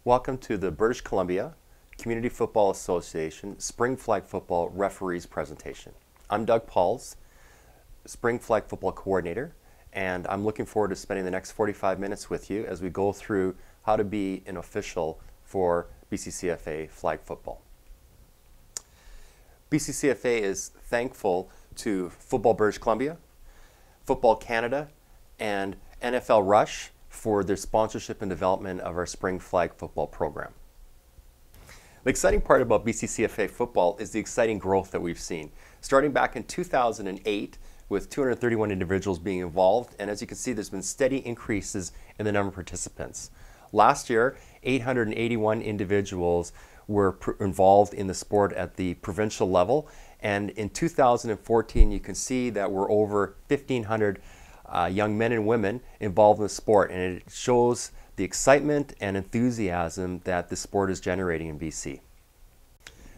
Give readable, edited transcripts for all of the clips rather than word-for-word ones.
Welcome to the British Columbia Community Football Association Spring Flag Football Referees Presentation. I'm Doug Pauls, Spring Flag Football Coordinator, and I'm looking forward to spending the next 45 minutes with you as we go through how to be an official for BCCFA flag football. BCCFA is thankful to Football British Columbia, Football Canada, and NFL Rush for their sponsorship and development of our Spring Flag Football program. The exciting part about BCCFA football is the exciting growth that we've seen. Starting back in 2008 with 231 individuals being involved, and as you can see, there's been steady increases in the number of participants. Last year, 881 individuals were involved in the sport at the provincial level, and in 2014 you can see that we're over 1,500 young men and women involved in the sport, and it shows the excitement and enthusiasm that the sport is generating in BC.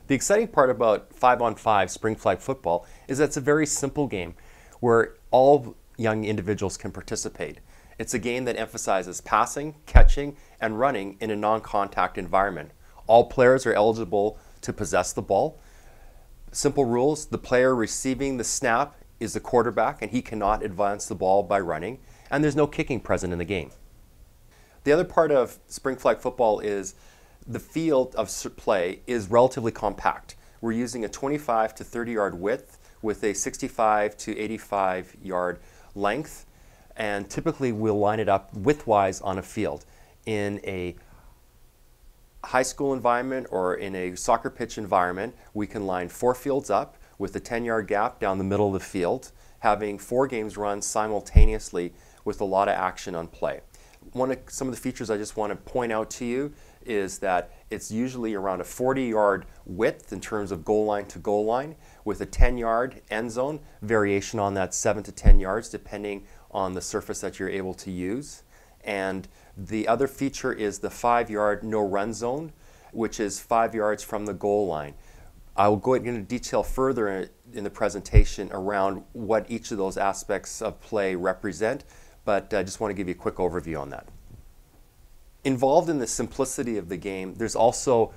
The exciting part about 5-on-5 spring flag football is that it's a very simple game where all young individuals can participate. It's a game that emphasizes passing, catching, and running in a non-contact environment. All players are eligible to possess the ball. Simple rules: the player receiving the snap is the quarterback and he cannot advance the ball by running, and there's no kicking present in the game. The other part of spring flag football is the field of play is relatively compact. We're using a 25 to 30 yard width with a 65 to 85 yard length, and typically we'll line it up widthwise on a field. In a high school environment or in a soccer pitch environment, we can line 4 fields up with a 10-yard gap down the middle of the field, having 4 games run simultaneously with a lot of action on play. Some of the features I just want to point out to you is that it's usually around a 40-yard width in terms of goal line to goal line, with a 10-yard end zone, variation on that 7 to 10 yards depending on the surface that you're able to use. And the other feature is the 5-yard no-run zone, which is 5 yards from the goal line. I will go into detail further in the presentation around what each of those aspects of play represent, but I just want to give you a quick overview on that. Involved in the simplicity of the game, there's also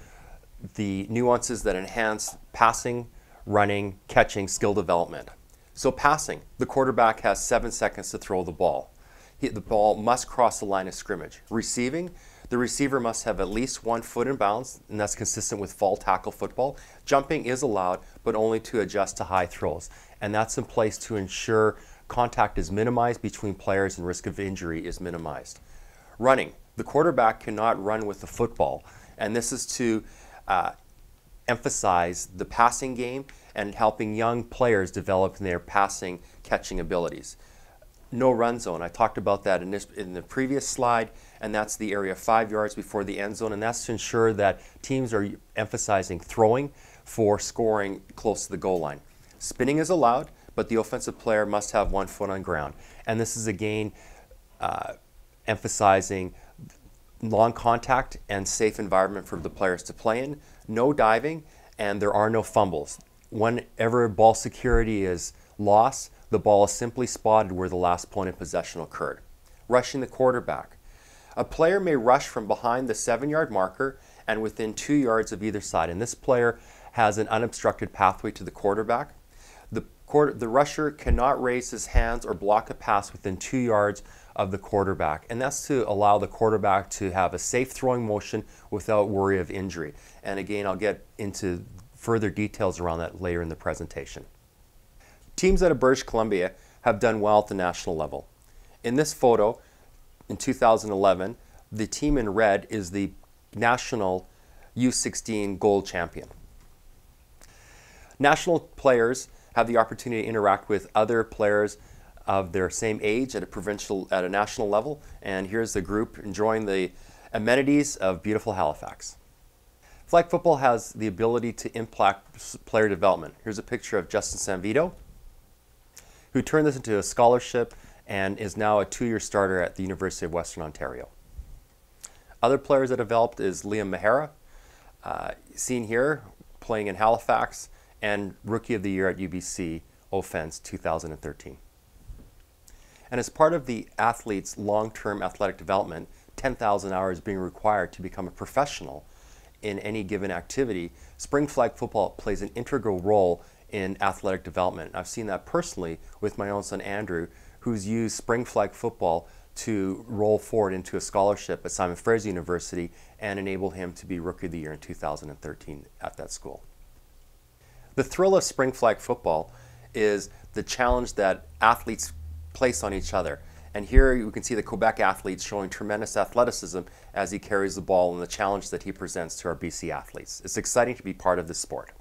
the nuances that enhance passing, running, catching, skill development. So passing, the quarterback has 7 seconds to throw the ball. The ball must cross the line of scrimmage. Receiving, the receiver must have at least 1 foot in bounds, and that's consistent with fall tackle football. Jumping is allowed, but only to adjust to high throws, and that's in place to ensure contact is minimized between players and risk of injury is minimized. Running, the quarterback cannot run with the football, and this is to emphasize the passing game and helping young players develop their passing catching abilities. No run zone, I talked about that in the previous slide, and that's the area 5 yards before the end zone, and that's to ensure that teams are emphasizing throwing for scoring close to the goal line. Spinning is allowed, but the offensive player must have 1 foot on ground, and this is again emphasizing long contact and safe environment for the players to play in. No diving, and there are no fumbles. Whenever ball security is lost, the ball is simply spotted where the last point of possession occurred. Rushing the quarterback. A player may rush from behind the 7-yard marker and within 2 yards of either side, and this player has an unobstructed pathway to the quarterback. The rusher cannot raise his hands or block a pass within 2 yards of the quarterback, and that's to allow the quarterback to have a safe throwing motion without worry of injury. And again, I'll get into further details around that later in the presentation. Teams out of British Columbia have done well at the national level. In this photo, in 2011, the team in red is the national U16 gold champion. National players have the opportunity to interact with other players of their same age at a national level, and here's the group enjoying the amenities of beautiful Halifax. Flag football has the ability to impact player development. Here's a picture of Justin Sanvito, who turned this into a scholarship and is now a 2-year starter at the University of Western Ontario. Other players that developed is Liam Mahara, seen here playing in Halifax, and Rookie of the Year at UBC, Offense 2013. And as part of the athlete's long-term athletic development, 10,000 hours being required to become a professional in any given activity, spring flag football plays an integral role in athletic development. I've seen that personally with my own son Andrew, who's used spring flag football to roll forward into a scholarship at Simon Fraser University and enable him to be Rookie of the Year in 2013 at that school. The thrill of spring flag football is the challenge that athletes place on each other. And here you can see the Quebec athlete showing tremendous athleticism as he carries the ball and the challenge that he presents to our BC athletes. It's exciting to be part of this sport.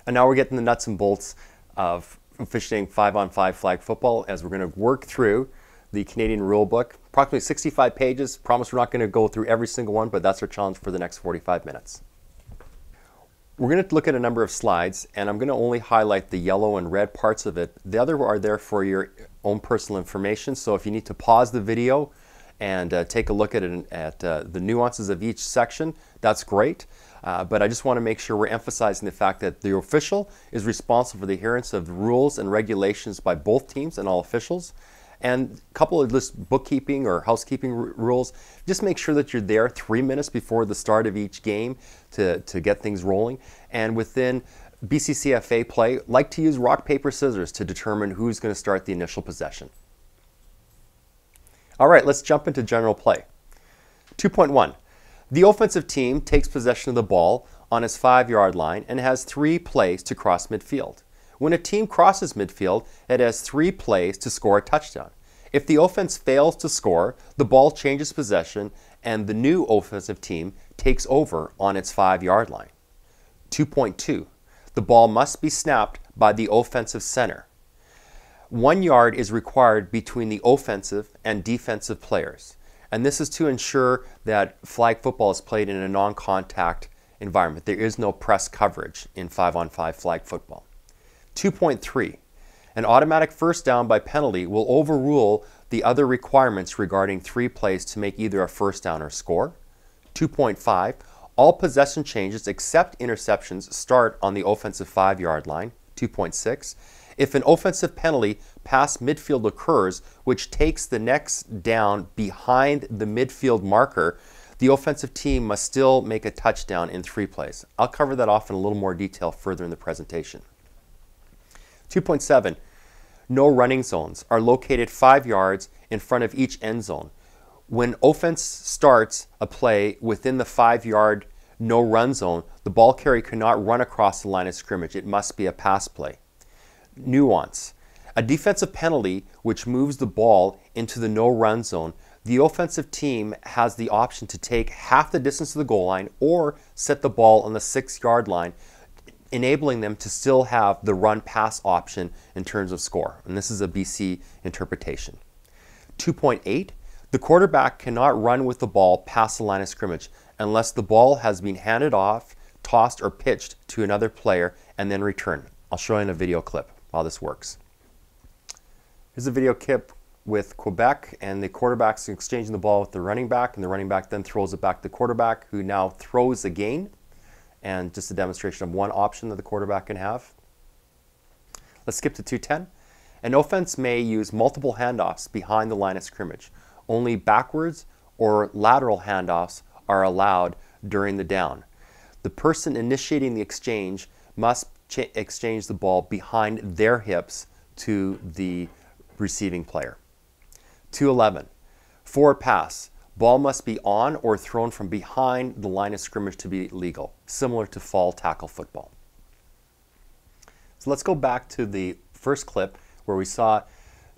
And now we're getting the nuts and bolts of officiating 5-on-5 flag football as we're going to work through the Canadian rule book. Approximately 65 pages. Promise we're not going to go through every single one, but that's our challenge for the next 45 minutes. We're going to look at a number of slides, and I'm going to only highlight the yellow and red parts of it. The other are there for your own personal information, so if you need to pause the video and take a look at it at the nuances of each section, that's great. But I just want to make sure we're emphasizing the fact that the official is responsible for the adherence of the rules and regulations by both teams and all officials. And a couple of just bookkeeping or housekeeping rules. Just make sure that you're there 3 minutes before the start of each game to get things rolling. And within BCCFA play, like to use rock, paper, scissors to determine who's going to start the initial possession. All right, let's jump into general play. 2.1. The offensive team takes possession of the ball on its 5-yard line and has 3 plays to cross midfield. When a team crosses midfield, it has 3 plays to score a touchdown. If the offense fails to score, the ball changes possession and the new offensive team takes over on its 5-yard line. 2.2. The ball must be snapped by the offensive center. 1 yard is required between the offensive and defensive players. And this is to ensure that flag football is played in a non-contact environment. There is no press coverage in 5-on-5 flag football. 2.3. An automatic first down by penalty will overrule the other requirements regarding 3 plays to make either a first down or score. 2.5. All possession changes except interceptions start on the offensive 5-yard line. 2.6. If an offensive penalty past midfield occurs, which takes the next down behind the midfield marker, the offensive team must still make a touchdown in 3 plays. I'll cover that off in a little more detail further in the presentation. 2.7. No running zones are located 5 yards in front of each end zone. When offense starts a play within the 5-yard no run zone, the ball carrier cannot run across the line of scrimmage. It must be a pass play. Nuance. A defensive penalty which moves the ball into the no run zone, the offensive team has the option to take half the distance to the goal line or set the ball on the 6-yard line, enabling them to still have the run-pass option in terms of score. And this is a BC interpretation. 2.8. The quarterback cannot run with the ball past the line of scrimmage unless the ball has been handed off, tossed, or pitched to another player and then returned. I'll show you in a video clip how this works. Here's a video clip with Quebec, and the quarterback's exchanging the ball with the running back, and the running back then throws it back to the quarterback, who now throws again. And just a demonstration of one option that the quarterback can have. Let's skip to 2.10. An offense may use multiple handoffs behind the line of scrimmage. Only backwards or lateral handoffs are allowed during the down. The person initiating the exchange must exchange the ball behind their hips to the receiving player. 2.11. Forward pass. Ball must be on or thrown from behind the line of scrimmage to be legal, similar to fall tackle football. So let's go back to the first clip where we saw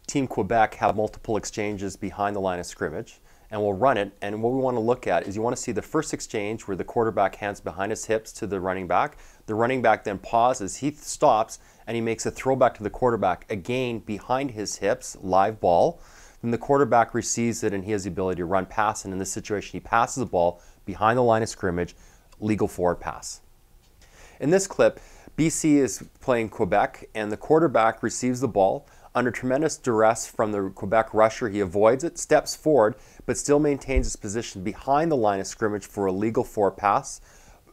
Team Quebec have multiple exchanges behind the line of scrimmage, and we'll run it. And what we want to look at is you want to see the first exchange where the quarterback hands behind his hips to the running back. The running back then pauses, he stops, and he makes a throwback to the quarterback, again behind his hips, live ball. Then the quarterback receives it and he has the ability to run past, and in this situation he passes the ball behind the line of scrimmage, legal forward pass. In this clip, BC is playing Quebec and the quarterback receives the ball. Under tremendous duress from the Quebec rusher, he avoids it, steps forward, but still maintains his position behind the line of scrimmage for a legal forward pass,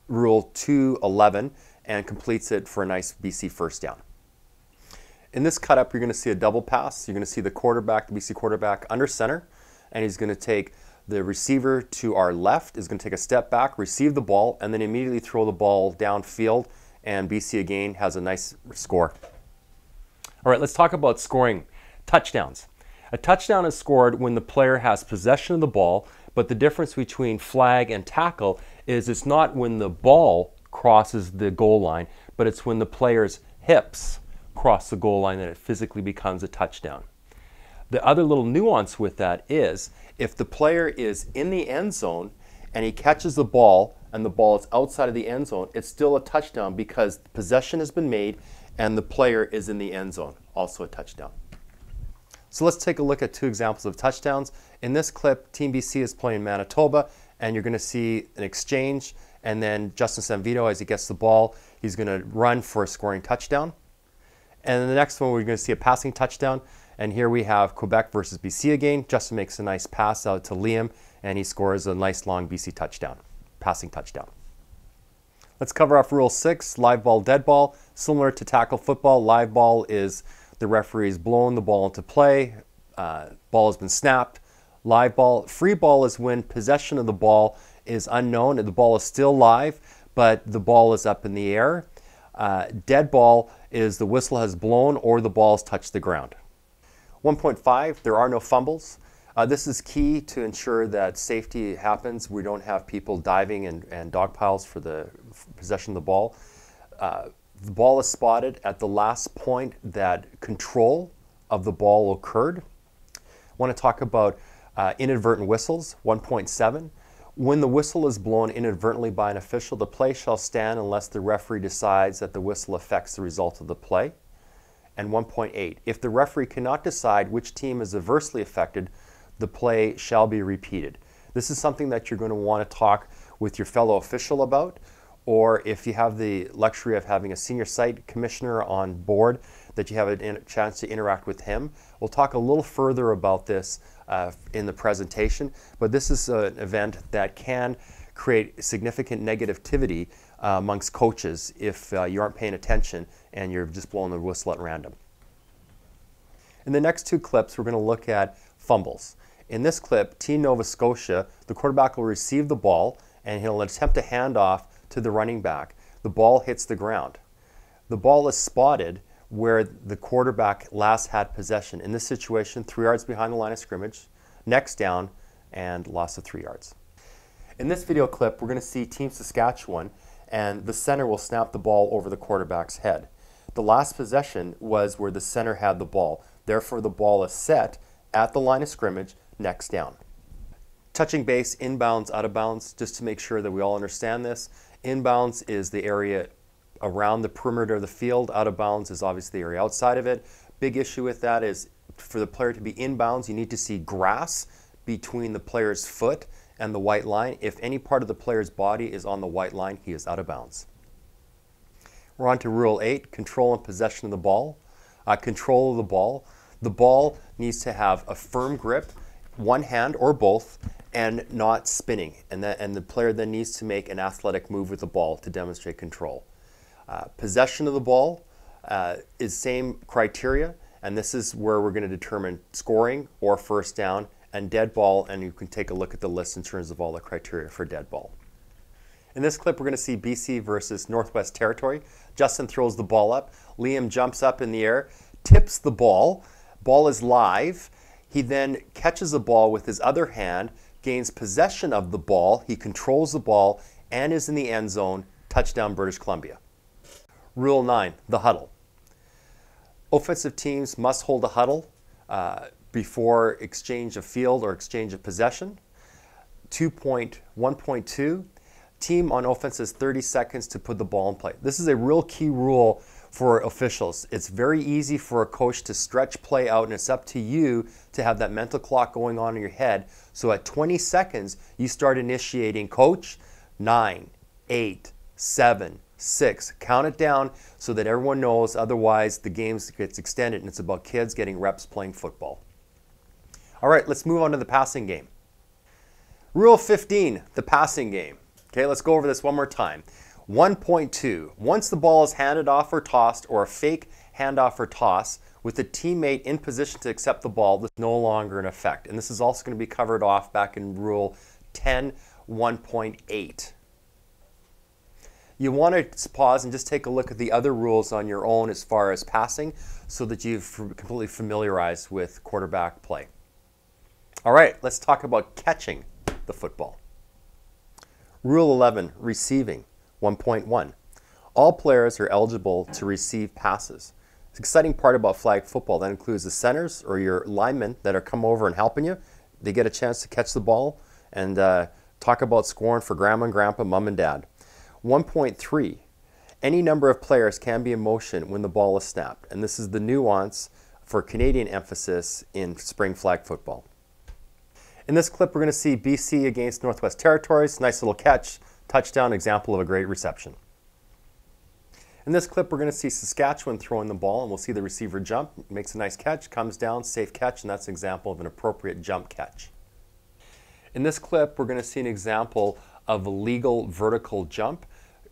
Rule 2.11, and completes it for a nice BC first down. In this cut up, you're going to see a double pass. You're going to see the quarterback, the BC quarterback, under center, and he's going to take the receiver to our left, is going to take a step back, receive the ball, and then immediately throw the ball downfield, and BC again has a nice score. All right, let's talk about scoring touchdowns. A touchdown is scored when the player has possession of the ball, but the difference between flag and tackle is it's not when the ball crosses the goal line, but it's when the player's hips cross the goal line that it physically becomes a touchdown. The other little nuance with that is if the player is in the end zone and he catches the ball and the ball is outside of the end zone, it's still a touchdown because possession has been made and the player is in the end zone, also a touchdown. So let's take a look at two examples of touchdowns. In this clip, Team BC is playing Manitoba, and you're going to see an exchange, and then Justin Sanvito, as he gets the ball, he's going to run for a scoring touchdown. And in the next one, we're going to see a passing touchdown, and here we have Quebec versus BC again. Justin makes a nice pass out to Liam, and he scores a nice long BC touchdown, passing touchdown. Let's cover off Rule 6, live ball, dead ball. Similar to tackle football, live ball is the referee's blown the ball into play, ball has been snapped. Live ball, free ball is when possession of the ball is unknown and the ball is still live, but the ball is up in the air. Dead ball is the whistle has blown or the ball has touched the ground. 1.5, there are no fumbles. This is key to ensure that safety happens. We don't have people diving and dog piles for the possession of the ball. The ball is spotted at the last point that control of the ball occurred. I want to talk about inadvertent whistles, 1.7. When the whistle is blown inadvertently by an official, the play shall stand unless the referee decides that the whistle affects the result of the play. And 1.8, if the referee cannot decide which team is adversely affected, the play shall be repeated. This is something that you're going to want to talk with your fellow official about, or if you have the luxury of having a senior site commissioner on board, that you have a chance to interact with him. We'll talk a little further about this in the presentation, but this is an event that can create significant negativity amongst coaches if you aren't paying attention and you're just blowing the whistle at random. In the next two clips, we're going to look at fumbles. In this clip, Team Nova Scotia, the quarterback will receive the ball and he'll attempt a handoff to the running back. The ball hits the ground. The ball is spotted where the quarterback last had possession. In this situation, 3 yards behind the line of scrimmage, next down, and loss of 3 yards. In this video clip, we're going to see Team Saskatchewan, and the center will snap the ball over the quarterback's head. The last possession was where the center had the ball. Therefore, the ball is set at the line of scrimmage, next down. Touching base, inbounds, out of bounds, just to make sure that we all understand this. Inbounds is the area around the perimeter of the field. Out of bounds is obviously the area outside of it. Big issue with that is for the player to be inbounds, you need to see grass between the player's foot and the white line. If any part of the player's body is on the white line, he is out of bounds. We're on to Rule 8, control and possession of the ball. Control of the ball. The ball needs to have a firm grip, one hand or both, and not spinning. And the player then needs to make an athletic move with the ball to demonstrate control. Possession of the ball is same criteria, and this is where we're going to determine scoring or first down, and dead ball, and you can take a look at the list in terms of all the criteria for dead ball. In this clip, we're going to see BC versus Northwest Territory. Justin throws the ball up. Liam jumps up in the air, tips the ball. Ball is live. He then catches the ball with his other hand, gains possession of the ball. He controls the ball and is in the end zone. Touchdown, British Columbia. Rule 9, the huddle. Offensive teams must hold a huddle before exchange of field or exchange of possession. 2.1.2, team on offense has 30 seconds to put the ball in play. This is a real key rule for officials. It's very easy for a coach to stretch play out, and it's up to you to have that mental clock going on in your head. So at 20 seconds, you start initiating, coach, 9, 8, 7, 6. Count it down so that everyone knows, otherwise the game gets extended and it's about kids getting reps playing football. All right, let's move on to the passing game. Rule 15, the passing game. Okay, let's go over this one more time. 1.2, once the ball is handed off or tossed, or a fake handoff or toss, with a teammate in position to accept the ball, this is no longer in effect. And this is also going to be covered off back in Rule 10.1.8. You want to pause and just take a look at the other rules on your own as far as passing so that you've completely familiarized with quarterback play. All right, let's talk about catching the football. Rule 11, receiving, 1.1. All players are eligible to receive passes. The exciting part about flag football, that includes the centers or your linemen that are come over and helping you. They get a chance to catch the ball and talk about scoring for grandma and grandpa, mom and dad. 1.3, any number of players can be in motion when the ball is snapped. And this is the nuance for Canadian emphasis in spring flag football. In this clip, we're going to see BC against Northwest Territories. Nice little catch, touchdown, example of a great reception. In this clip, we're going to see Saskatchewan throwing the ball, and we'll see the receiver jump, makes a nice catch, comes down, safe catch, and that's an example of an appropriate jump catch. In this clip, we're going to see an example of a legal vertical jump,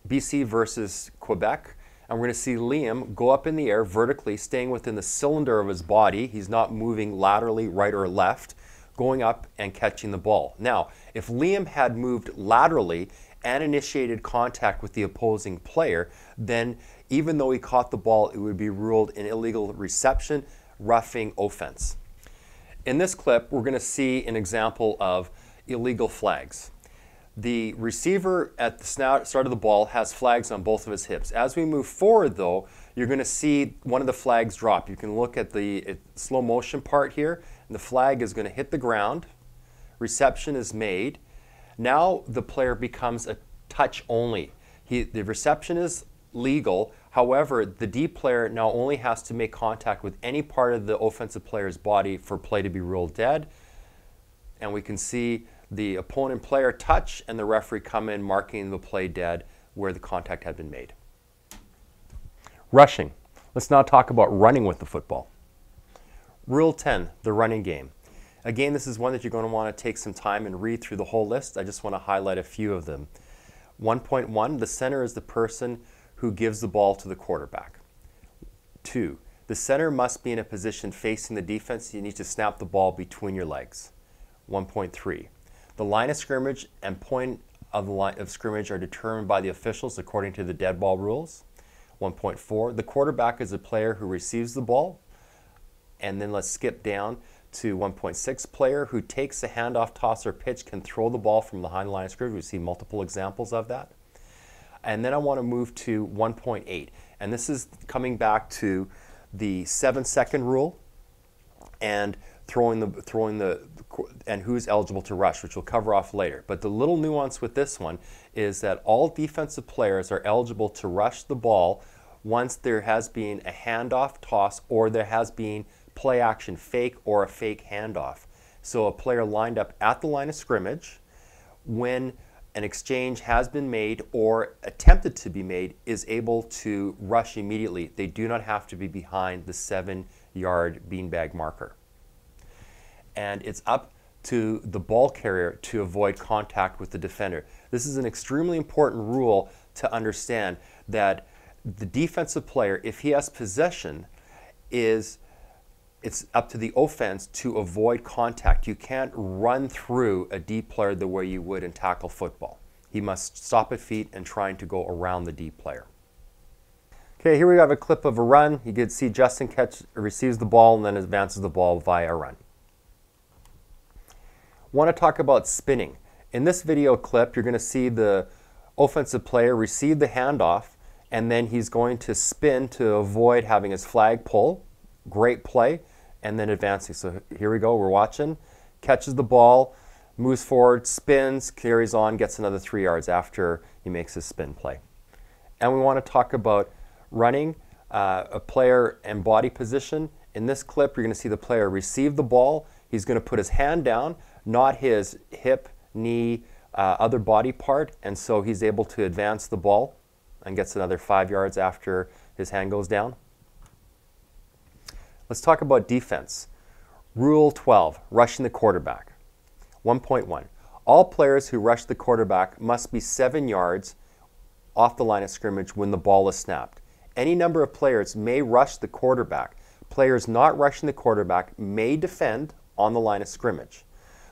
BC versus Quebec, and we're going to see Liam go up in the air vertically, staying within the cylinder of his body. He's not moving laterally, right or left, going up and catching the ball. Now, if Liam had moved laterally and initiated contact with the opposing player, then even though he caught the ball, it would be ruled an illegal reception, roughing offense. In this clip, we're going to see an example of illegal flags. The receiver at the start of the ball has flags on both of his hips. As we move forward, though, you're going to see one of the flags drop. You can look at the slow motion part here, and the flag is going to hit the ground. Reception is made. Now the player becomes a touch only. The reception is legal. However, the D player now only has to make contact with any part of the offensive player's body for play to be ruled dead. And we can see the opponent player touch and the referee come in marking the play dead where the contact had been made. Rushing. Let's now talk about running with the football. Rule 10, the running game. Again, this is one that you're going to want to take some time and read through the whole list. I just want to highlight a few of them. 1.1, the center is the person who gives the ball to the quarterback. 2, the center must be in a position facing the defense. You need to snap the ball between your legs. 1.3, the line of scrimmage and point of the line of scrimmage are determined by the officials according to the dead ball rules. 1.4, the quarterback is a player who receives the ball. And then let's skip down to 1.6, player who takes a handoff, toss, or pitch can throw the ball from behind the line of scrimmage. We see multiple examples of that. And then I want to move to 1.8. And this is coming back to the 7-second rule and and who's eligible to rush, which we'll cover off later. But the little nuance with this one is that all defensive players are eligible to rush the ball once there has been a handoff, toss, or there has been play action, fake or a fake handoff. So a player lined up at the line of scrimmage when an exchange has been made or attempted to be made is able to rush immediately. They do not have to be behind the 7-yard beanbag marker. And it's up to the ball carrier to avoid contact with the defender. This is an extremely important rule to understand, that the defensive player, if he has possession, it's up to the offense to avoid contact. You can't run through a D player the way you would in tackle football. He must stop at feet and trying to go around the D player. Okay, here we have a clip of a run. You can see Justin receives the ball and then advances the ball via a run. Want to talk about spinning. In this video clip, you're going to see the offensive player receive the handoff, and then he's going to spin to avoid having his flag pull. Great play, and then advancing. So here we go, we're watching. Catches the ball, moves forward, spins, carries on, gets another 3 yards after he makes his spin play. And we want to talk about running, a player and body position. In this clip, you're going to see the player receive the ball. He's going to put his hand down, not his hip, knee, other body part, and so he's able to advance the ball and gets another 5 yards after his hand goes down. Let's talk about defense. Rule 12, rushing the quarterback. 1.1, all players who rush the quarterback must be 7 yards off the line of scrimmage when the ball is snapped. Any number of players may rush the quarterback. players not rushing the quarterback may defend on the line of scrimmage.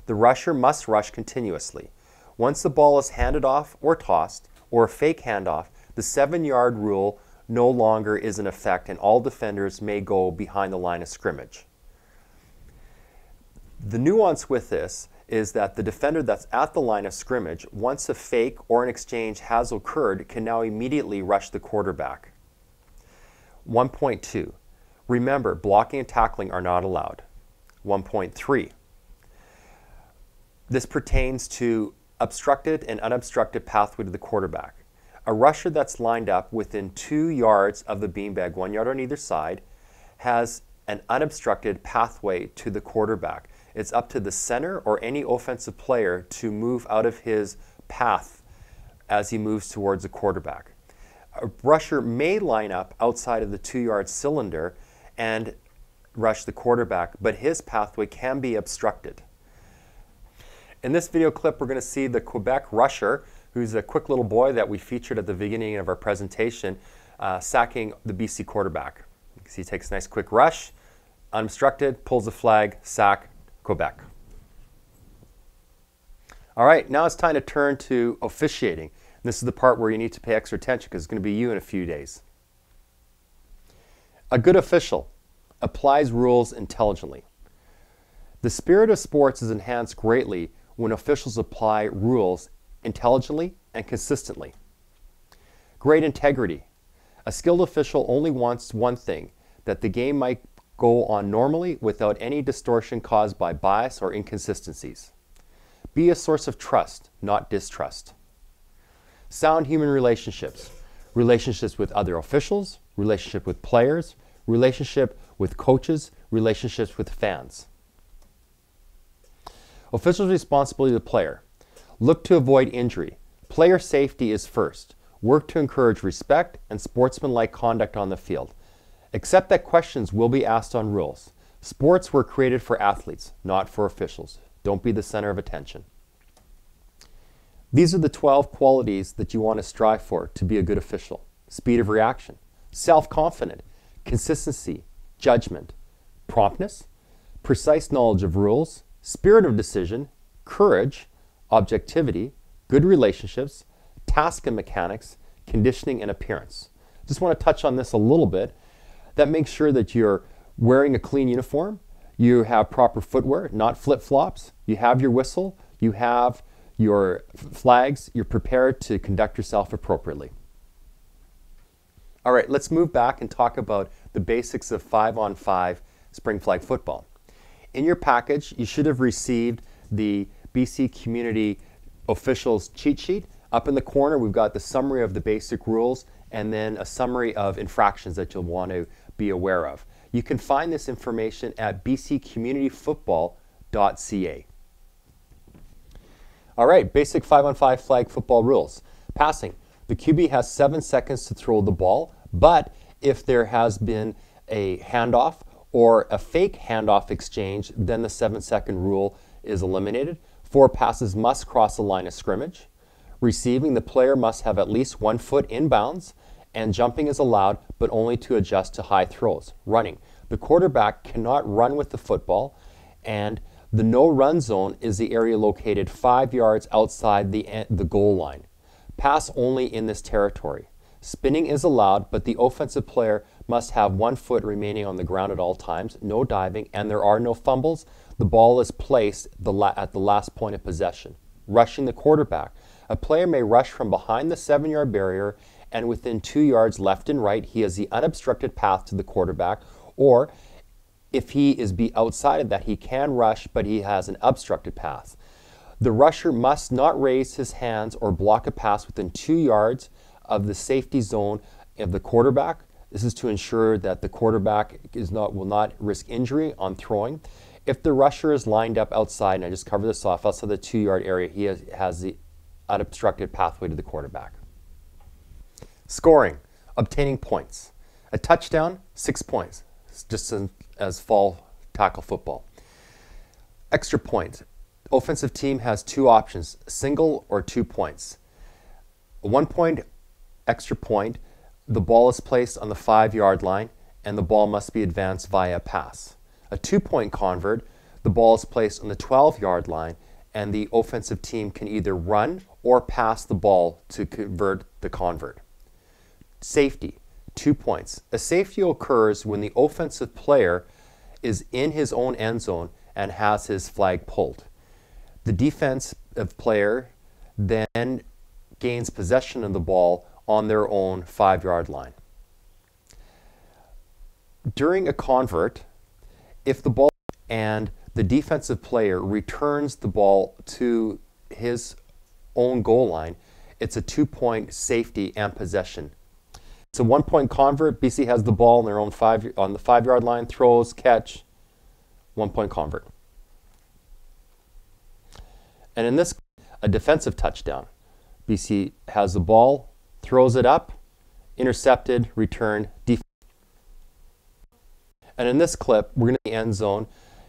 The rusher must rush continuously. Once the ball is handed off or tossed, or a fake handoff, the 7-yard rule no longer is in effect and all defenders may go behind the line of scrimmage. The nuance with this is that the defender that's at the line of scrimmage, once a fake or an exchange has occurred, can now immediately rush the quarterback. 1.2. Remember, blocking and tackling are not allowed. 1.3. This pertains to obstructed and unobstructed pathway to the quarterback. A rusher that's lined up within 2 yards of the beanbag, 1 yard on either side, has an unobstructed pathway to the quarterback. It's up to the center or any offensive player to move out of his path as he moves towards the quarterback. A rusher may line up outside of the 2-yard cylinder and rush the quarterback, but his pathway can be obstructed. In this video clip, we're going to see the Quebec rusher, who's a quick little boy that we featured at the beginning of our presentation, sacking the BC quarterback. You can see he takes a nice quick rush, unobstructed, pulls the flag, sack, Quebec. All right, now it's time to turn to officiating. This is the part where you need to pay extra attention because it's going to be you in a few days. A good official applies rules intelligently. The spirit of sports is enhanced greatly when officials apply rules intelligently and consistently. Great integrity. A skilled official only wants one thing, that the game might go on normally without any distortion caused by bias or inconsistencies. Be a source of trust, not distrust. Sound human relationships. Relationships with other officials, relationship with players, relationship with coaches, relationships with fans. Officials' responsibility to the player. Look to avoid injury. Player safety is first. Work to encourage respect and sportsmanlike conduct on the field. Accept that questions will be asked on rules. Sports were created for athletes, not for officials. Don't be the center of attention. These are the 12 qualities that you want to strive for to be a good official. Speed of reaction, self-confident, consistency, judgment, promptness, precise knowledge of rules, spirit of decision, courage, objectivity, good relationships, task and mechanics, conditioning and appearance. Just want to touch on this a little bit. That makes sure that you're wearing a clean uniform, you have proper footwear, not flip-flops, you have your whistle, you have your flags, you're prepared to conduct yourself appropriately. All right, let's move back and talk about the basics of 5-on-5 spring flag football. In your package, you should have received the BC Community Officials cheat sheet. Up in the corner, we've got the summary of the basic rules and then a summary of infractions that you'll want to be aware of. You can find this information at bccommunityfootball.ca. All right, basic 5-on-5 flag football rules. Passing. The QB has 7 seconds to throw the ball, but if there has been a handoff or a fake handoff exchange, then the 7-second rule is eliminated. 4 passes must cross the line of scrimmage. Receiving, the player must have at least 1 foot in bounds, and jumping is allowed, but only to adjust to high throws. Running. The quarterback cannot run with the football, and the no-run zone is the area located 5 yards outside the goal line. Pass only in this territory. Spinning is allowed, but the offensive player must have 1 foot remaining on the ground at all times, no diving, and there are no fumbles. The ball is placed at the last point of possession. Rushing the quarterback. A player may rush from behind the 7-yard barrier and within 2 yards left and right. He has the unobstructed path to the quarterback, or if he is outside of that, he can rush, but he has an obstructed path. The rusher must not raise his hands or block a pass within 2 yards of the safety zone of the quarterback. This is to ensure that the quarterback will not risk injury on throwing. If the rusher is lined up outside, and I just cover this off, outside the 2-yard area, he has the unobstructed pathway to the quarterback. Scoring, obtaining points. A touchdown, 6 points, just as fall tackle football. Extra point. Offensive team has 2 options, single or 2 points. A 1 point extra point, the ball is placed on the 5-yard line and the ball must be advanced via pass. A 2-point convert, the ball is placed on the 12-yard line, and the offensive team can either run or pass the ball to convert the convert. Safety, 2 points. A safety occurs when the offensive player is in his own end zone and has his flag pulled. The defensive player then gains possession of the ball on their own 5-yard line. During a convert, if the ball and the defensive player returns the ball to his own goal line, it's a 2-point safety and possession. It's a 1-point convert. BC has the ball on their own on the 5-yard line, throws, catch, 1-point convert. And in this, a defensive touchdown. BC has the ball, throws it up, intercepted, return, defense. And in this clip, we're going to the end zone.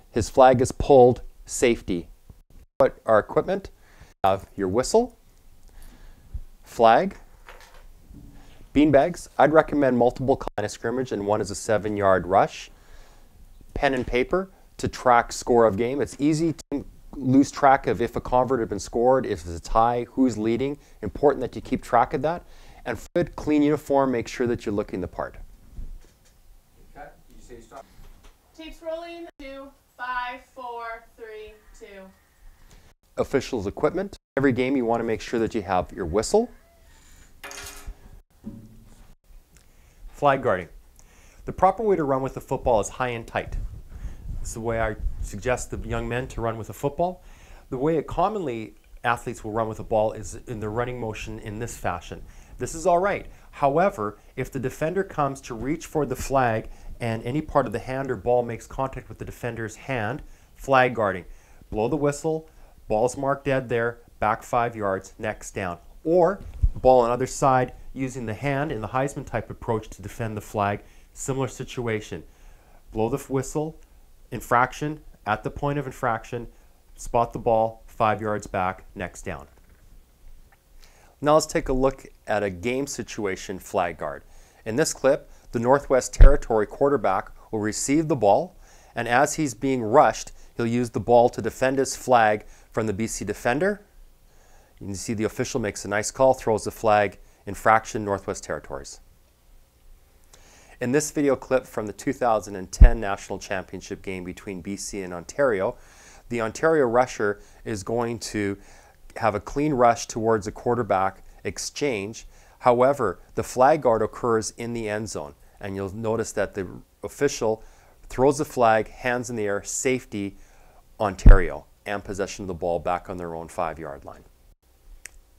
His flag is pulled, safety. What our equipment? Have your whistle, flag, beanbags. I'd recommend multiple line of scrimmage, and one is a 7-yard rush. Pen and paper to track score of game. It's easy to lose track of if a convert had been scored, if it's a tie, who's leading. Important that you keep track of that. And good, clean uniform, make sure that you're looking the part. Okay, did you say stop? Tapes rolling, 2, 5, 4, 3, 2. Officials' equipment. Every game you want to make sure that you have your whistle. Flag guarding. The proper way to run with the football is high and tight. This is the way I suggest the young men to run with a football. The way commonly athletes will run with a ball is in the running motion in this fashion. This is all right. However, if the defender comes to reach for the flag and any part of the hand or ball makes contact with the defender's hand, flag guarding. Blow the whistle, ball's marked dead there, back 5 yards, next down. Or ball on the other side, using the hand in the Heisman type approach to defend the flag. Similar situation. Blow the whistle, infraction, at the point of infraction, spot the ball, 5 yards back, next down. Now let's take a look at a game situation flag guard. In this clip, the Northwest Territory quarterback will receive the ball, and as he's being rushed, he'll use the ball to defend his flag from the BC defender. You can see the official makes a nice call, throws the flag, infraction, Northwest Territories. In this video clip from the 2010 National Championship game between BC and Ontario, the Ontario rusher is going to have a clean rush towards a quarterback exchange. However, the flag guard occurs in the end zone, and you'll notice that the official throws the flag, hands in the air, safety, Ontario, and possession of the ball back on their own 5-yard line.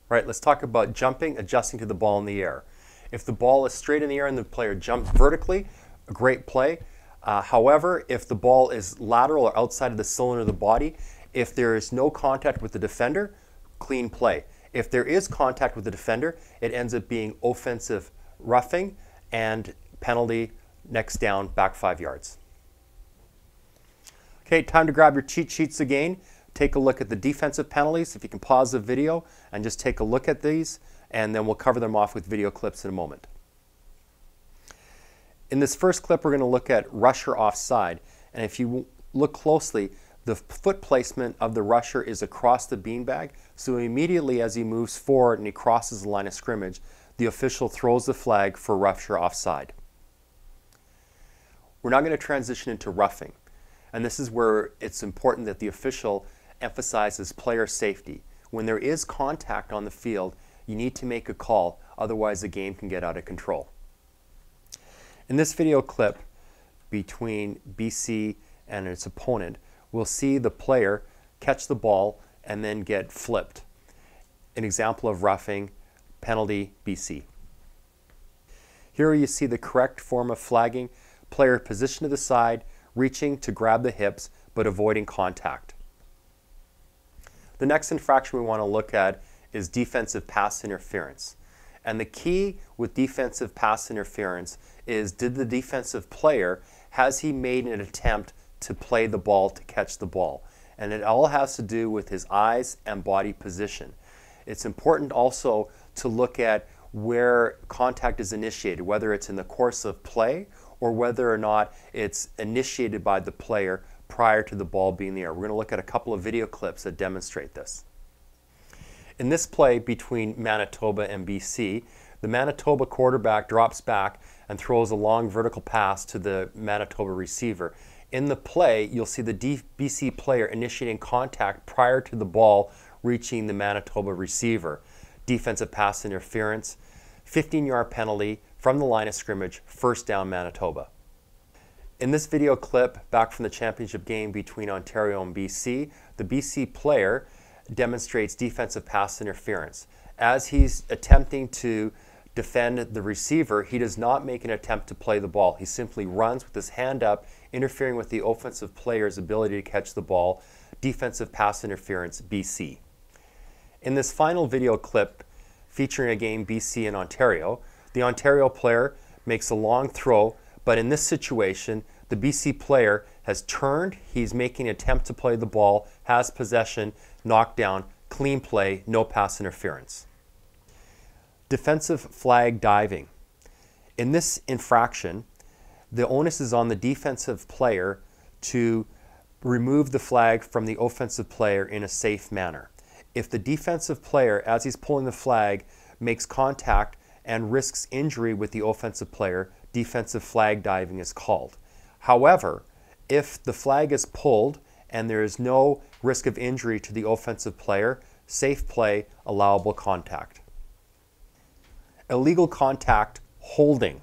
Right, let's talk about jumping, adjusting to the ball in the air. If the ball is straight in the air and the player jumps vertically, a great play. However, if the ball is lateral or outside of the cylinder of the body, if there is no contact with the defender, clean play. If there is contact with the defender, it ends up being offensive roughing and penalty, next down, back 5 yards. Okay, time to grab your cheat sheets again. Take a look at the defensive penalties. If you can pause the video and just take a look at these, and then we'll cover them off with video clips in a moment. In this first clip, we're going to look at rusher offside. And if you look closely, the foot placement of the rusher is across the beanbag. So immediately as he moves forward and he crosses the line of scrimmage, the official throws the flag for rusher offside. We're now going to transition into roughing. And this is where it's important that the official emphasizes player safety. When there is contact on the field, you need to make a call, otherwise the game can get out of control. In this video clip between BC and its opponent, we'll see the player catch the ball and then get flipped. An example of roughing, penalty, BC. Here you see the correct form of flagging, player positioned to the side, reaching to grab the hips, but avoiding contact. The next infraction we want to look at is defensive pass interference. And the key with defensive pass interference is, did the defensive player, has he made an attempt to play the ball, to catch the ball? And it all has to do with his eyes and body position. It's important also to look at where contact is initiated, whether it's in the course of play or whether or not it's initiated by the player prior to the ball being in the air. We're going to look at a couple of video clips that demonstrate this. In this play between Manitoba and BC, the Manitoba quarterback drops back and throws a long vertical pass to the Manitoba receiver. In the play, you'll see the BC player initiating contact prior to the ball reaching the Manitoba receiver. Defensive pass interference, 15-yard penalty from the line of scrimmage, first down Manitoba. In this video clip back from the championship game between Ontario and BC, the BC player demonstrates defensive pass interference. As he's attempting to defend the receiver, he does not make an attempt to play the ball. He simply runs with his hand up, interfering with the offensive player's ability to catch the ball. Defensive pass interference, BC. In this final video clip featuring a game BC and Ontario, the Ontario player makes a long throw, but in this situation, the BC player has turned, he's making an attempt to play the ball, has possession, knockdown, clean play, no pass interference. Defensive flag diving. In this infraction, the onus is on the defensive player to remove the flag from the offensive player in a safe manner. If the defensive player, as he's pulling the flag, makes contact and risks injury with the offensive player, defensive flag diving is called. However, if the flag is pulled and there is no risk of injury to the offensive player, safe play, allowable contact. Illegal contact holding.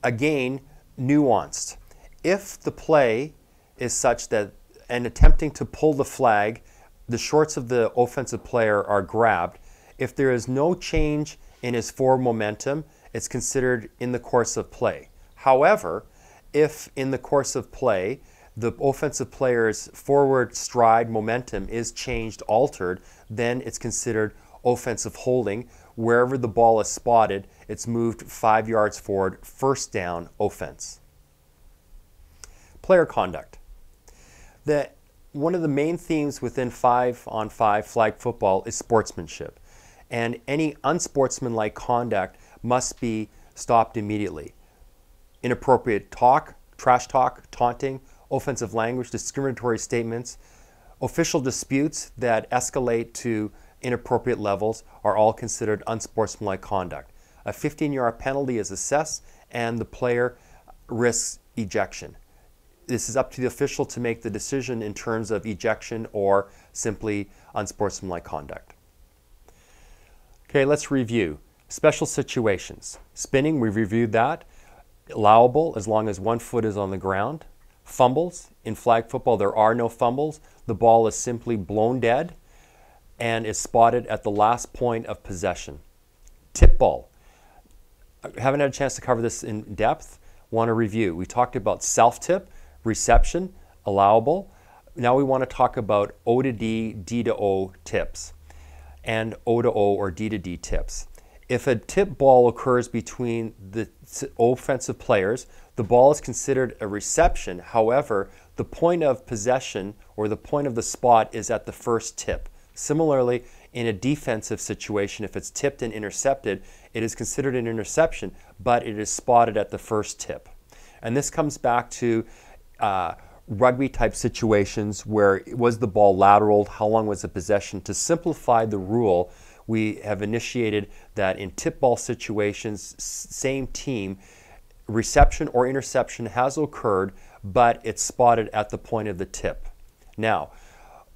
Again, nuanced. If the play is such that in attempting to pull the flag, the shorts of the offensive player are grabbed, if there is no change in his forward momentum, it's considered in the course of play. However, if in the course of play, the offensive player's forward stride momentum is changed, altered, then it's considered offensive holding. Wherever the ball is spotted, it's moved 5 yards forward, first down, offense. Player conduct. One of the main themes within 5-on-5 flag football is sportsmanship, and any unsportsmanlike conduct must be stopped immediately. Inappropriate talk, trash talk, taunting, offensive language, discriminatory statements, official disputes that escalate to inappropriate levels are all considered unsportsmanlike conduct. A 15-yard penalty is assessed and the player risks ejection. This is up to the official to make the decision in terms of ejection or simply unsportsmanlike conduct. Okay, let's review. Special situations. Spinning, we've reviewed that. Allowable as long as 1 foot is on the ground. Fumbles. In flag football, there are no fumbles. The ball is simply blown dead and is spotted at the last point of possession. Tip ball. I haven't had a chance to cover this in depth. Want to review. We talked about self-tip, reception, allowable. Now we want to talk about O to D, D to O tips, and O to O or D to D tips. If a tip ball occurs between the offensive players, the ball is considered a reception. However, the point of possession or the point of the spot is at the first tip. Similarly, in a defensive situation, if it's tipped and intercepted, it is considered an interception, but it is spotted at the first tip. And this comes back to rugby type situations where was the ball lateral, how long was the possession? To simplify the rule, we have initiated that in tip ball situations, same team, reception or interception has occurred, but it's spotted at the point of the tip. Now,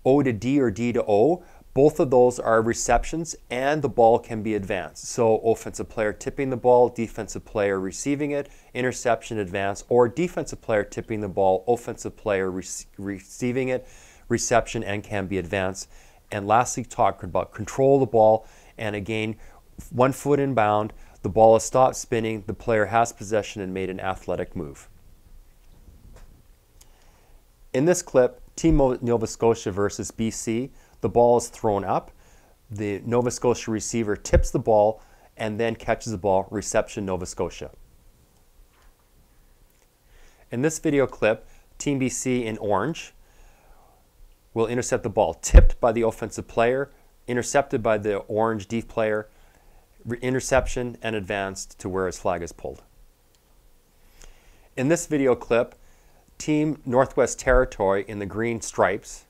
O to D or D to O, both of those are receptions and the ball can be advanced. So offensive player tipping the ball, defensive player receiving it, interception, advance, or defensive player tipping the ball, offensive player receiving it, reception, and can be advanced. And lastly, talk about control the ball, and again, 1 foot inbound, the ball has stopped spinning, the player has possession and made an athletic move. In this clip, Team Nova Scotia versus BC, the ball is thrown up, the Nova Scotia receiver tips the ball and then catches the ball, reception Nova Scotia. In this video clip, Team BC in orange will intercept the ball, tipped by the offensive player, intercepted by the orange D player, interception and advanced to where his flag is pulled. In this video clip, Team Northwest Territory in the green stripes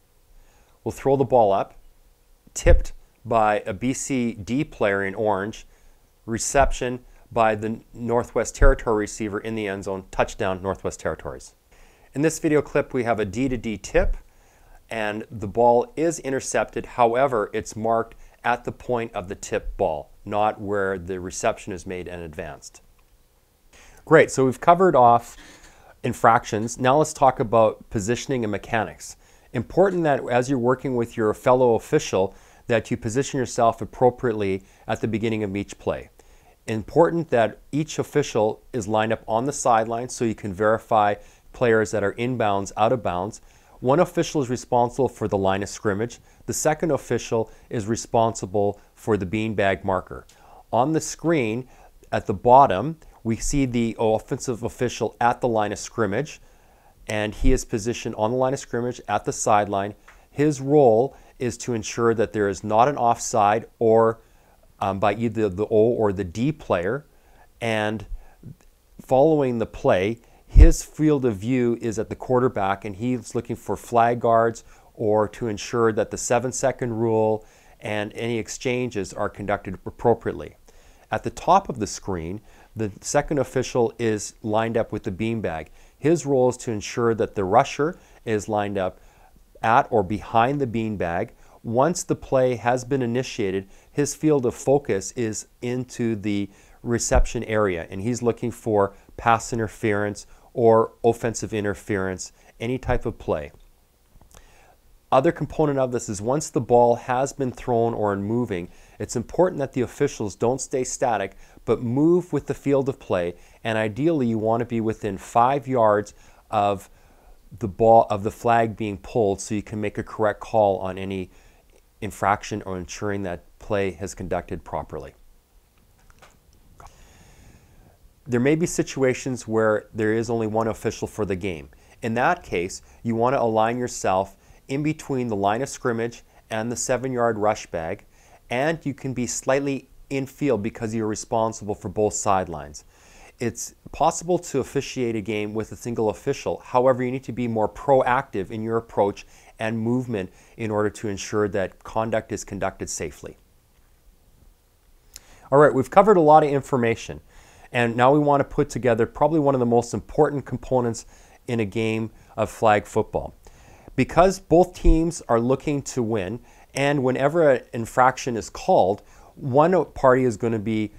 will throw the ball up, tipped by a BCD player in orange, reception by the Northwest Territory receiver in the end zone, touchdown Northwest Territories. In this video clip, we have a D-to-D tip, and the ball is intercepted. However, it's marked at the point of the tip ball, not where the reception is made and advanced. Great, so we've covered off infractions. Now let's talk about positioning and mechanics. Important that as you're working with your fellow official, that you position yourself appropriately at the beginning of each play. Important that each official is lined up on the sideline so you can verify players that are inbounds, out of bounds. One official is responsible for the line of scrimmage. The second official is responsible for the beanbag marker. On the screen at the bottom, we see the offensive official at the line of scrimmage, and he is positioned on the line of scrimmage at the sideline. His role is to ensure that there is not an offside or by either the O or the D player, and following the play, his field of view is at the quarterback, and he's looking for flag guards or to ensure that the 7-second rule and any exchanges are conducted appropriately. At the top of the screen, the second official is lined up with the beanbag. His role is to ensure that the rusher is lined up at or behind the beanbag. Once the play has been initiated, his field of focus is into the reception area, and he's looking for pass interference or offensive interference, any type of play. Other component of this is once the ball has been thrown or moving, it's important that the officials don't stay static but move with the field of play, and ideally you want to be within 5 yards of the ball, of the flag being pulled, so you can make a correct call on any infraction or ensuring that play has conducted properly. There may be situations where there is only one official for the game. In that case, you want to align yourself in between the line of scrimmage and the 7-yard rush bag, and you can be slightly infield because you're responsible for both sidelines. It's possible to officiate a game with a single official. However, you need to be more proactive in your approach and movement in order to ensure that conduct is conducted safely. All right, we've covered a lot of information, and now we want to put together probably one of the most important components in a game of flag football. Because both teams are looking to win, and whenever an infraction is called, one party is going to be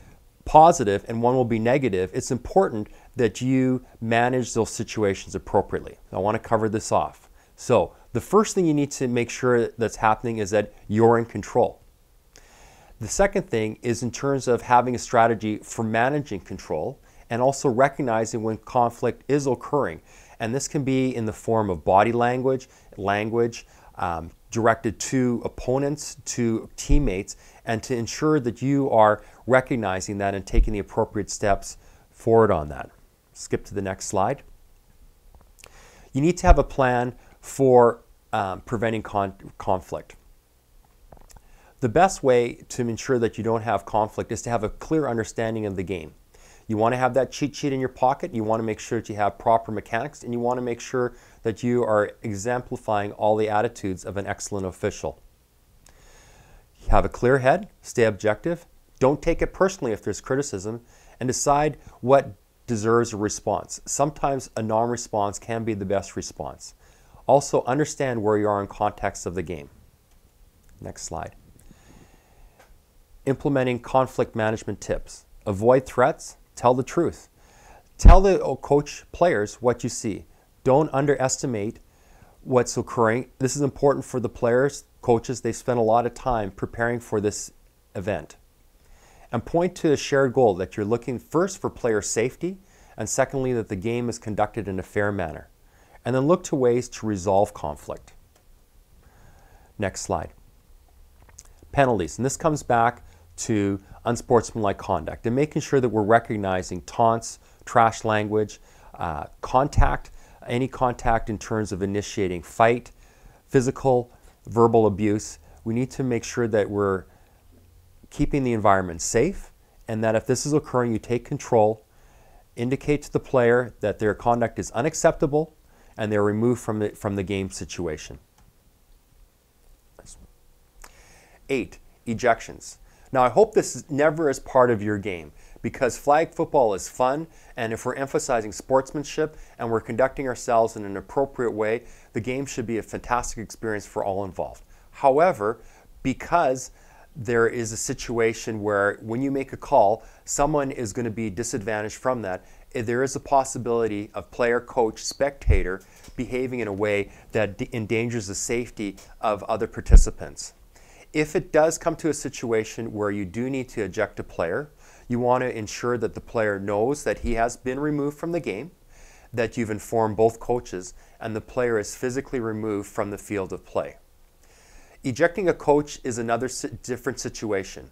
positive and one will be negative, it's important that you manage those situations appropriately. I want to cover this off. So the first thing you need to make sure that's happening is that you're in control. The second thing is in terms of having a strategy for managing control and also recognizing when conflict is occurring. And this can be in the form of body language, directed to opponents, to teammates, and to ensure that you are recognizing that and taking the appropriate steps forward on that. Skip to the next slide. You need to have a plan for preventing conflict. The best way to ensure that you don't have conflict is to have a clear understanding of the game. You want to have that cheat sheet in your pocket, you want to make sure that you have proper mechanics, and you want to make sure that you are exemplifying all the attitudes of an excellent official. Have a clear head, stay objective, don't take it personally if there's criticism, and decide what deserves a response. Sometimes a non-response can be the best response. Also understand where you are in context of the game. Next slide. Implementing conflict management tips. Avoid threats. Tell the truth. Tell the coach players what you see. Don't underestimate what's occurring. This is important for the players, coaches. They spend a lot of time preparing for this event. And point to a shared goal that you're looking first for player safety, and secondly that the game is conducted in a fair manner. And then look to ways to resolve conflict. Next slide. Penalties. And this comes back to unsportsmanlike conduct and making sure that we're recognizing taunts, trash language, contact, any contact in terms of initiating fight, physical, verbal abuse. We need to make sure that we're keeping the environment safe, and that if this is occurring, you take control indicate to the player that their conduct is unacceptable and they're removed from the game situation. 8, ejections. Now, I hope this is never is part of your game, because flag football is fun, and if we're emphasizing sportsmanship and we're conducting ourselves in an appropriate way, the game should be a fantastic experience for all involved. However, because there is a situation where when you make a call, someone is going to be disadvantaged from that, there is a possibility of player, coach, spectator behaving in a way that endangers the safety of other participants. If it does come to a situation where you do need to eject a player, you want to ensure that the player knows that he has been removed from the game, that you've informed both coaches, and the player is physically removed from the field of play. Ejecting a coach is another different situation.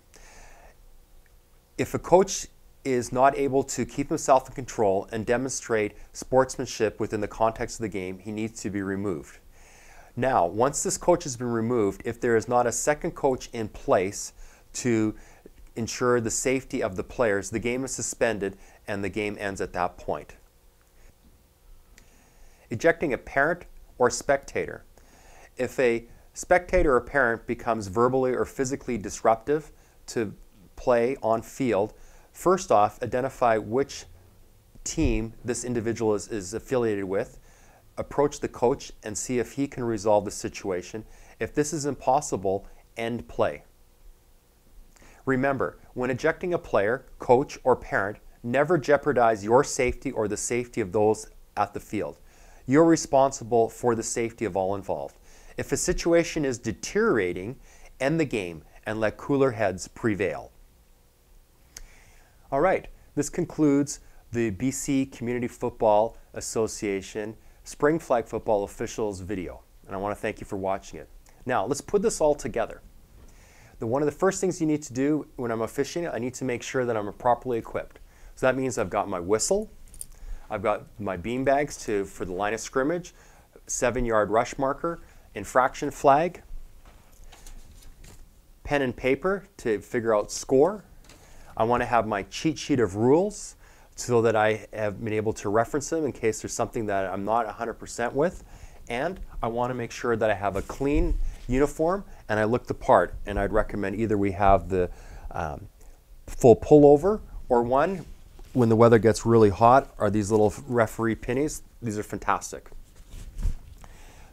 If a coach is not able to keep himself in control and demonstrate sportsmanship within the context of the game, he needs to be removed. Now, once this coach has been removed, if there is not a second coach in place to ensure the safety of the players, the game is suspended and the game ends at that point. Ejecting a parent or spectator. If a spectator or parent becomes verbally or physically disruptive to play on field, first off, identify which team this individual is affiliated with, approach the coach and see if he can resolve the situation. If this is impossible, end play. Remember, when ejecting a player, coach, or parent, never jeopardize your safety or the safety of those at the field. You're responsible for the safety of all involved. If a situation is deteriorating, end the game and let cooler heads prevail. All right, this concludes the BC Community Football Association Spring Flag Football Officials video, and I want to thank you for watching it. Now, let's put this all together. One of the first things you need to do when I'm officiating, I need to make sure that I'm properly equipped. So that means I've got my whistle, I've got my beanbags for the line of scrimmage, 7-yard rush marker, infraction flag, pen and paper to figure out score. I want to have my cheat sheet of rules so that I have been able to reference them in case there's something that I'm not 100% with. And I want to make sure that I have a clean uniform and I look the part. And I'd recommend either we have the full pullover, or one, when the weather gets really hot, are these little referee pinnies. These are fantastic.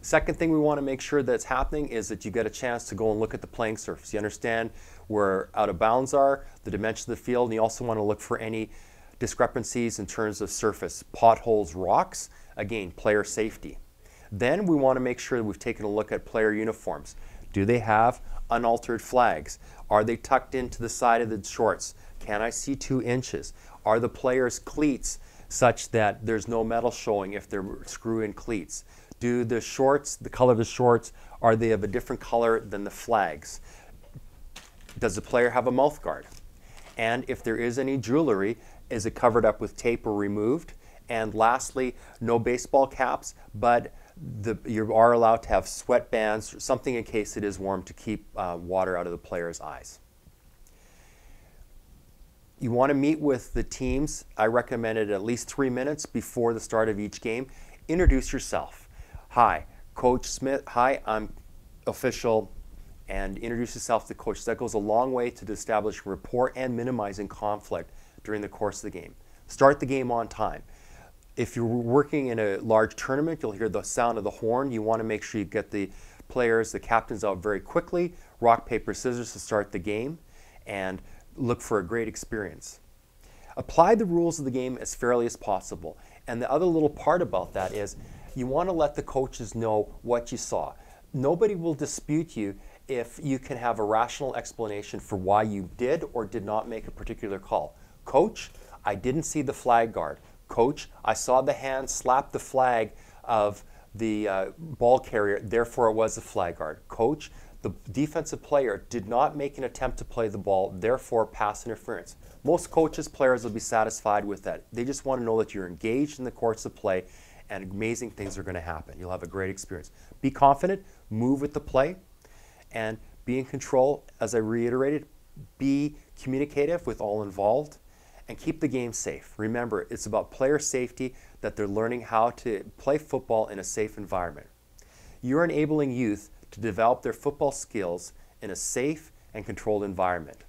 Second thing we want to make sure that's happening is that you get a chance to go and look at the playing surface. You understand where out of bounds are, the dimension of the field, and you also want to look for any discrepancies in terms of surface, potholes, rocks, again, player safety. Then we want to make sure that we've taken a look at player uniforms. Do they have unaltered flags? Are they tucked into the side of the shorts? Can I see 2 inches? Are the players' cleats such that there's no metal showing if they're screw-in cleats? Do the shorts, the color of the shorts, are they of a different color than the flags? Does the player have a mouth guard? And if there is any jewelry, is it covered up with tape or removed? And lastly, no baseball caps, but you are allowed to have sweatbands, something in case it is warm to keep water out of the player's eyes. You want to meet with the teams. I recommend it at least 3 minutes before the start of each game. Introduce yourself. Hi, Coach Smith. Hi, I'm official. And introduce yourself to the coach. That goes a long way to establishing rapport and minimizing conflict during the course of the game. Start the game on time. If you're working in a large tournament, you'll hear the sound of the horn. You want to make sure you get the players, the captains out very quickly. Rock, paper, scissors to start the game, and look for a great experience. Apply the rules of the game as fairly as possible. And the other little part about that is you want to let the coaches know what you saw. Nobody will dispute you if you can have a rational explanation for why you did or did not make a particular call. Coach, I didn't see the flag guard. Coach, I saw the hand slap the flag of the ball carrier, therefore it was a flag guard. Coach, the defensive player did not make an attempt to play the ball, therefore pass interference. Most coaches, players will be satisfied with that. They just want to know that you're engaged in the course of play and amazing things are going to happen. You'll have a great experience. Be confident, move with the play, and be in control. As I reiterated, be communicative with all involved, and keep the game safe. Remember, it's about player safety, that they're learning how to play football in a safe environment. You're enabling youth to develop their football skills in a safe and controlled environment.